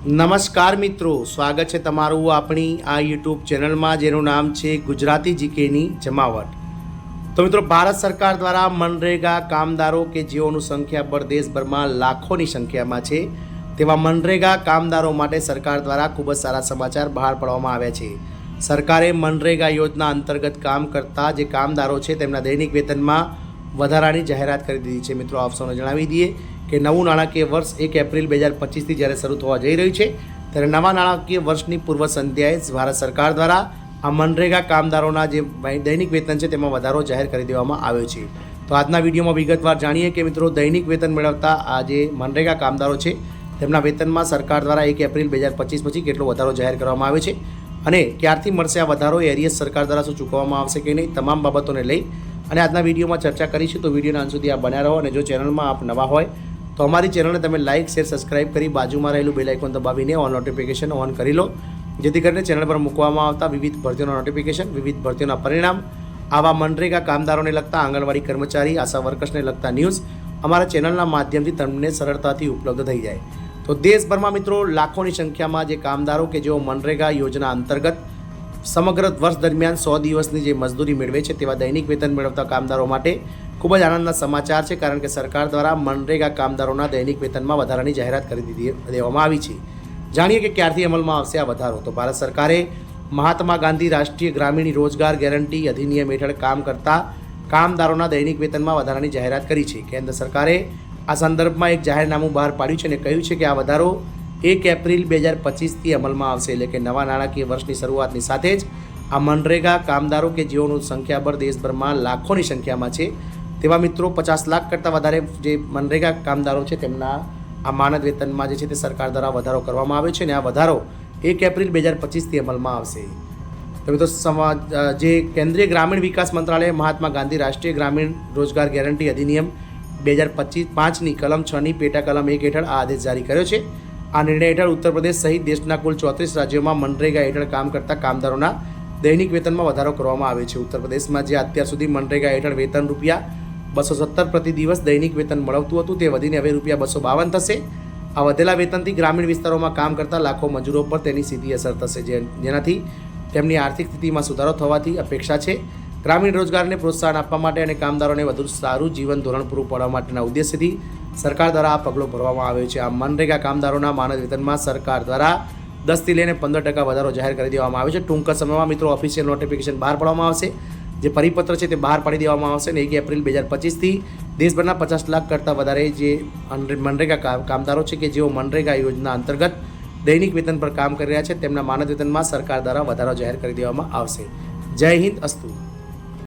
નમસ્કાર મિત્રો, સ્વાગત છે તમારું આપણી આ યુટ્યુબ ચેનલમાં જેનું નામ છે ગુજરાતી જીકેની જમાવટ। તો મિત્રો, ભારત સરકાર દ્વારા મનરેગા કામદારો કે જેઓનું સંખ્યાબળ દેશભરમાં લાખોની સંખ્યામાં છે તેવા મનરેગા કામદારો માટે સરકાર દ્વારા ખૂબ જ સારા સમાચાર બહાર પાડવામાં આવ્યા છે। સરકારે મનરેગા યોજના અંતર્ગત કામ કરતા જે કામદારો છે તેમના દૈનિક વેતનમાં વધારાની જાહેરાત કરી દીધી છે। મિત્રો, આપ સૌને જણાવી દઈએ કે નવું નાણાકીય વર્ષ 1 એપ્રિલ 2025થી જ્યારે શરૂ થવા જઈ રહ્યું છે ત્યારે નવા નાણાકીય વર્ષની પૂર્વ સંધ્યાએ ભારત સરકાર દ્વારા આ મનરેગા કામદારોના જે દૈનિક વેતન છે તેમાં વધારો જાહેર કરી દેવામાં આવ્યો છે। તો આજના વિડીયોમાં વિગતવાર જાણીએ કે મિત્રો, દૈનિક વેતન મેળવતા આ જે મનરેગા કામદારો છે તેમના વેતનમાં સરકાર દ્વારા 1 એપ્રિલ 2025 પછી કેટલો વધારો જાહેર કરવામાં આવ્યો છે અને ક્યારથી મળશે આ વધારો, એરિયસ સરકાર દ્વારા શું ચૂકવવામાં આવશે કે નહીં, તમામ બાબતોને લઈ અને આજના વિડીયોમાં ચર્ચા કરીશું। તો વિડીયોના અંત સુધી આપ બન્યા રહો અને જો ચેનલમાં આપ નવા હોય તો અમારી ચેનલને તમે લાઇક, શેર, સબસ્ક્રાઇબ કરી બાજુમાં રહેલું બેલ આઇકોન દબાવીને ઓલ નોટિફિકેશન ઓન કરી લો, જેથી કરીને ચેનલ પર મૂકવામાં આવતા વિવિધ ભરતીઓના નોટિફિકેશન, વિવિધ ભરતીઓના પરિણામ, આવા મનરેગા કામદારોને લગતા, આંગણવાડી કર્મચારી, આશા વર્કર્સને લગતા ન્યૂઝ અમારા ચેનલના માધ્યમથી તમને સરળતાથી ઉપલબ્ધ થઈ જાય। તો દેશભરમાં મિત્રો લાખોની સંખ્યામાં જે કામદારો કે જેઓ મનરેગા યોજના અંતર્ગત સમગ્ર વર્ષ દરમિયાન 100 દિવસની જે મજદૂરી મેળવે છે તેવા દૈનિક વેતન મેળવતા કામદારો માટે ખૂબ જ આનંદના સમાચાર છે, કારણ કે સરકાર દ્વારા મનરેગા કામદારોના દૈનિક વેતનમાં વધારાની જાહેરાત કરી દેવામાં આવી છે। જાણીએ કે ક્યારથી અમલમાં આવશે આ વધારો। તો ભારત સરકારે મહાત્મા ગાંધી રાષ્ટ્રીય ગ્રામીણ રોજગાર ગેરંટી અધિનિયમ હેઠળ કામ કરતા કામદારોના દૈનિક વેતનમાં વધારાની જાહેરાત કરી છે। કેન્દ્ર સરકારે આ સંદર્ભમાં એક જાહેરનામું બહાર પાડ્યું છે અને કહ્યું છે કે આ વધારો 1 એપ્રિલ 2025થી અમલમાં આવશે, એટલે કે નવા નાણાકીય વર્ષની શરૂઆતની સાથે જ આ મનરેગા કામદારો કે જેઓનું સંખ્યાબળ દેશભરમાં લાખોની સંખ્યામાં છે તેવા મિત્રો 50 લાખ કરતાં વધારે જે મનરેગા કામદારો છે તેમના આ માનદ વેતનમાં જે છે તે સરકાર દ્વારા વધારો કરવામાં આવ્યો છે અને આ વધારો 1 એપ્રિલ 2025થી અમલમાં આવશે। તો મિત્રો, જે કેન્દ્રીય ગ્રામીણ વિકાસ મંત્રાલયે મહાત્મા ગાંધી રાષ્ટ્રીય ગ્રામીણ રોજગાર ગેરંટી અધિનિયમ 2025ની કલમ 6ની પેટા કલમ 1 હેઠળ આ આદેશ જારી કર્યો છે। આ નિર્ણય હેઠળ ઉત્તર પ્રદેશ સહિત દેશના કુલ 34 રાજ્યોમાં મનરેગા હેઠળ કામ કરતા કામદારોના દૈનિક વેતનમાં વધારો કરવામાં આવે છે। ઉત્તર પ્રદેશમાં જે અત્યાર સુધી મનરેગા હેઠળ વેતન રૂપિયા 217 પ્રતિ દિવસ દૈનિક વેતન મળતું હતું તે વધીને હવે રૂપિયા 252 થશે। આ વધેલા વેતનથી ગ્રામીણ વિસ્તારોમાં કામ કરતા લાખો મજૂરો પર તેની સીધી અસર થશે, જેનાથી તેમની આર્થિક સ્થિતિમાં સુધારો થવાથી અપેક્ષા છે। ગ્રામીણ રોજગારને પ્રોત્સાહન આપવા માટે અને કામદારોને વધુ સારું જીવન ધોરણ પૂરું પાડવા માટેના ઉદ્દેશ્યથી સરકાર દ્વારા આ પગલો ભરવામાં આવ્યો છે। આ મનરેગા કામદારોના માનદ વેતનમાં સરકાર દ્વારા 10થી લઈને 15% વધારો જાહેર કરી દેવામાં આવ્યો છે। ટૂંક સમયમાં મિત્રો ઓફિશિયલ નોટિફિકેશન બહાર પાડવામાં આવશે, જે પરિપત્ર છે તે બહાર પાડી દેવામાં આવશે અને 1 એપ્રિલ 2025થી દેશભરના 50 લાખ કરતાં વધારે જે મનરેગા કામદારો છે કે જેઓ મનરેગા યોજના અંતર્ગત દૈનિક વેતન પર કામ કરી રહ્યા છે તેમના માનદ વેતનમાં સરકાર દ્વારા વધારો જાહેર કરી દેવામાં આવશે। જય હિન્દ, અસ્તુ।